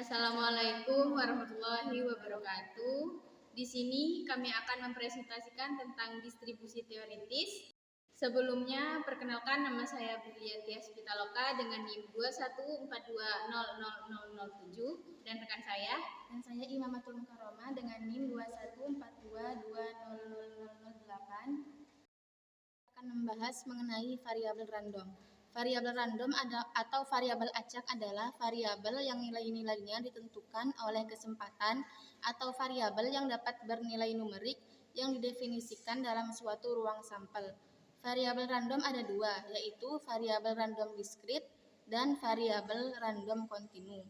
Assalamualaikum warahmatullahi wabarakatuh. Di sini kami akan mempresentasikan tentang distribusi teoritis. Sebelumnya, perkenalkan nama saya Briliantia Spitaloka dengan NIM 214200007 dan rekan saya. Dan saya Imamatul Mukarromah dengan NIM 214222008 akan membahas mengenai variabel random. Variabel random atau variabel acak adalah variabel yang nilai-nilainya ditentukan oleh kesempatan atau variabel yang dapat bernilai numerik yang didefinisikan dalam suatu ruang sampel. Variabel random ada dua, yaitu variabel random diskrit dan variabel random kontinu.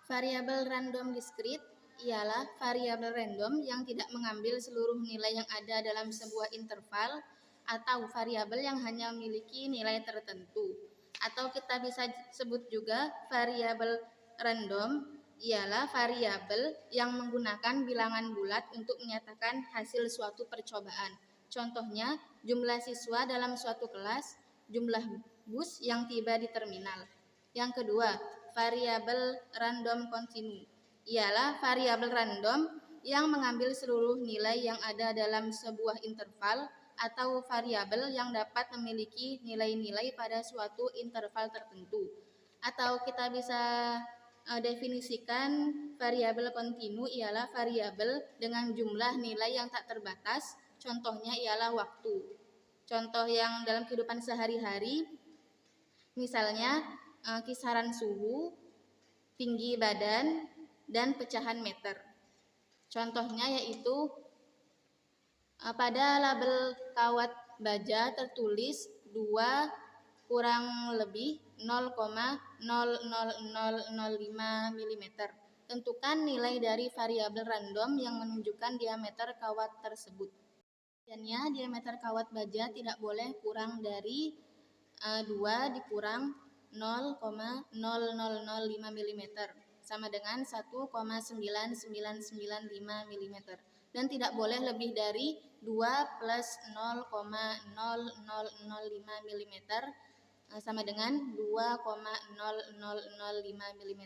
Variabel random diskrit ialah variabel random yang tidak mengambil seluruh nilai yang ada dalam sebuah interval atau variabel yang hanya memiliki nilai tertentu. Atau kita bisa sebut juga variabel random ialah variabel yang menggunakan bilangan bulat untuk menyatakan hasil suatu percobaan. Contohnya, jumlah siswa dalam suatu kelas, jumlah bus yang tiba di terminal. Yang kedua, variabel random kontinu ialah variabel random yang mengambil seluruh nilai yang ada dalam sebuah interval atau variabel yang dapat memiliki nilai-nilai pada suatu interval tertentu. Atau kita bisa definisikan variabel kontinu ialah variabel dengan jumlah nilai yang tak terbatas. Contohnya ialah waktu. Contoh yang dalam kehidupan sehari-hari, misalnya kisaran suhu, tinggi badan, dan pecahan meter. Contohnya yaitu pada label kawat baja tertulis 2 kurang lebih 0,00005 mm. Tentukan nilai dari variabel random yang menunjukkan diameter kawat tersebut. Kemudiannya, diameter kawat baja tidak boleh kurang dari 2 dikurang 0,0005 mm sama dengan 1,9995 mm. Dan tidak boleh lebih dari 2 plus 0,0005 mm sama dengan 2,0005 mm.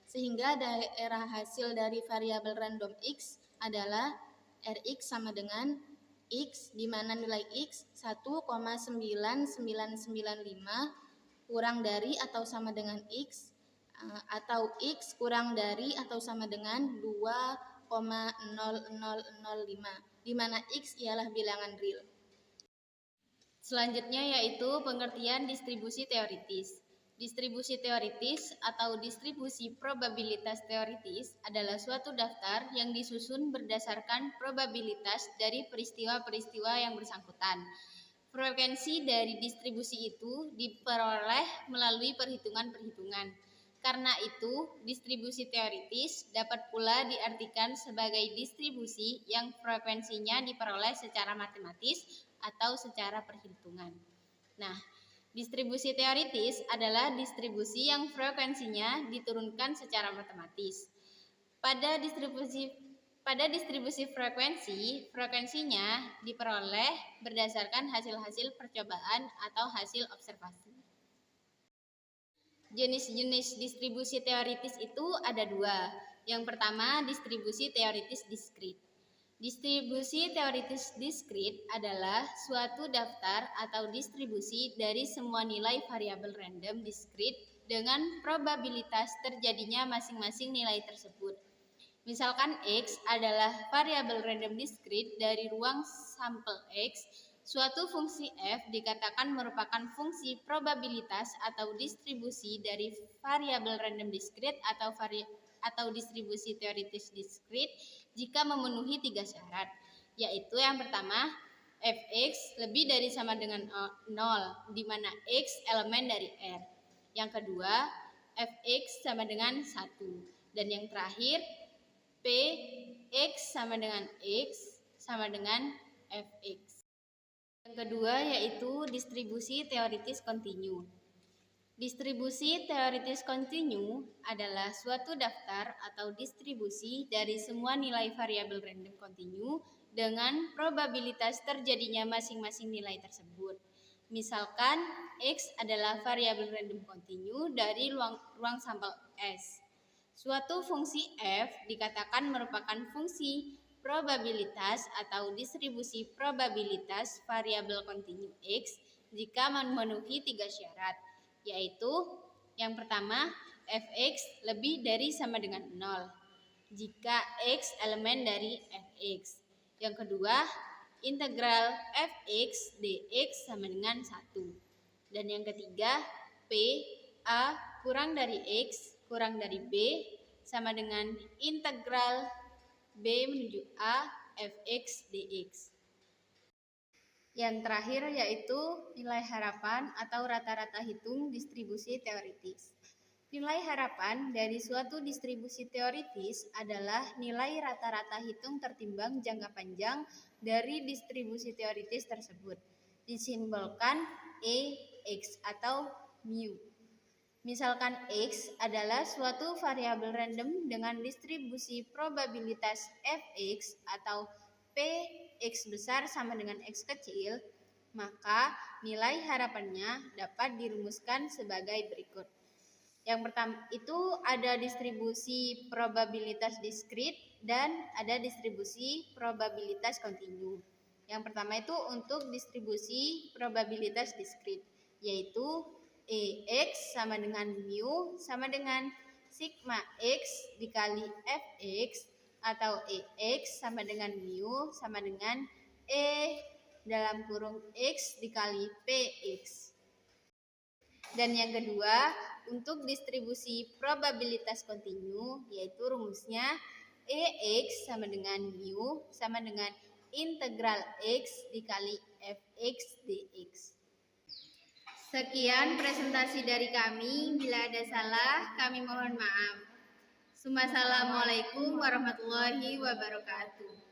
Sehingga daerah hasil dari variabel random X adalah Rx sama dengan X, di mana nilai X 1,9995 kurang dari atau sama dengan X, atau X kurang dari atau sama dengan 2,0005, di mana X ialah bilangan real. Selanjutnya yaitu pengertian distribusi teoritis. Distribusi teoritis atau distribusi probabilitas teoritis adalah suatu daftar yang disusun berdasarkan probabilitas dari peristiwa-peristiwa yang bersangkutan. Frekuensi dari distribusi itu diperoleh melalui perhitungan-perhitungan. Karena itu, distribusi teoritis dapat pula diartikan sebagai distribusi yang frekuensinya diperoleh secara matematis atau secara perhitungan. Nah, distribusi teoritis adalah distribusi yang frekuensinya diturunkan secara matematis. Pada distribusi frekuensi, frekuensinya diperoleh berdasarkan hasil-hasil percobaan atau hasil observasi. Jenis-jenis distribusi teoritis itu ada dua. Yang pertama, distribusi teoritis diskrit. Distribusi teoritis diskrit adalah suatu daftar atau distribusi dari semua nilai variabel random diskrit dengan probabilitas terjadinya masing-masing nilai tersebut. Misalkan X adalah variabel random diskrit dari ruang sampel X, suatu fungsi f dikatakan merupakan fungsi probabilitas atau distribusi dari variabel random diskrit atau distribusi teoritis diskrit jika memenuhi 3 syarat, yaitu yang pertama, fx lebih dari sama dengan 0, di mana x elemen dari R. Yang kedua, fx sama dengan 1. Dan yang terakhir, px sama dengan x sama dengan fx. Yang kedua yaitu distribusi teoritis kontinu. Distribusi teoritis kontinu adalah suatu daftar atau distribusi dari semua nilai variabel random kontinu dengan probabilitas terjadinya masing-masing nilai tersebut. Misalkan X adalah variabel random kontinu dari ruang sampel S. Suatu fungsi f dikatakan merupakan fungsi probabilitas atau distribusi probabilitas variabel kontinu X jika memenuhi 3 syarat, yaitu yang pertama, fx lebih dari sama dengan 0 jika x elemen dari fx. Yang kedua, integral fx dx sama dengan 1. Dan yang ketiga, p a kurang dari x kurang dari b sama dengan integral b menuju a fx dx. Yang terakhir yaitu nilai harapan atau rata-rata hitung distribusi teoritis. Nilai harapan dari suatu distribusi teoritis adalah nilai rata-rata hitung tertimbang jangka panjang dari distribusi teoritis tersebut. Disimbolkan X atau mu. Misalkan X adalah suatu variabel random dengan distribusi probabilitas Fx atau Px besar sama dengan X kecil, maka nilai harapannya dapat dirumuskan sebagai berikut. Yang pertama itu ada distribusi probabilitas diskrit dan ada distribusi probabilitas kontinu. Yang pertama itu untuk distribusi probabilitas diskrit, yaitu X sama dengan mu sama dengan sigma X dikali Fx atau X sama dengan mu sama dengan E dalam kurung X dikali Px. Dan yang kedua, untuk distribusi probabilitas kontinu, yaitu rumusnya EX sama dengan mu sama dengan integral X dikali Fx dx. Sekian presentasi dari kami. Bila ada salah, kami mohon maaf. Assalamualaikum warahmatullahi wabarakatuh.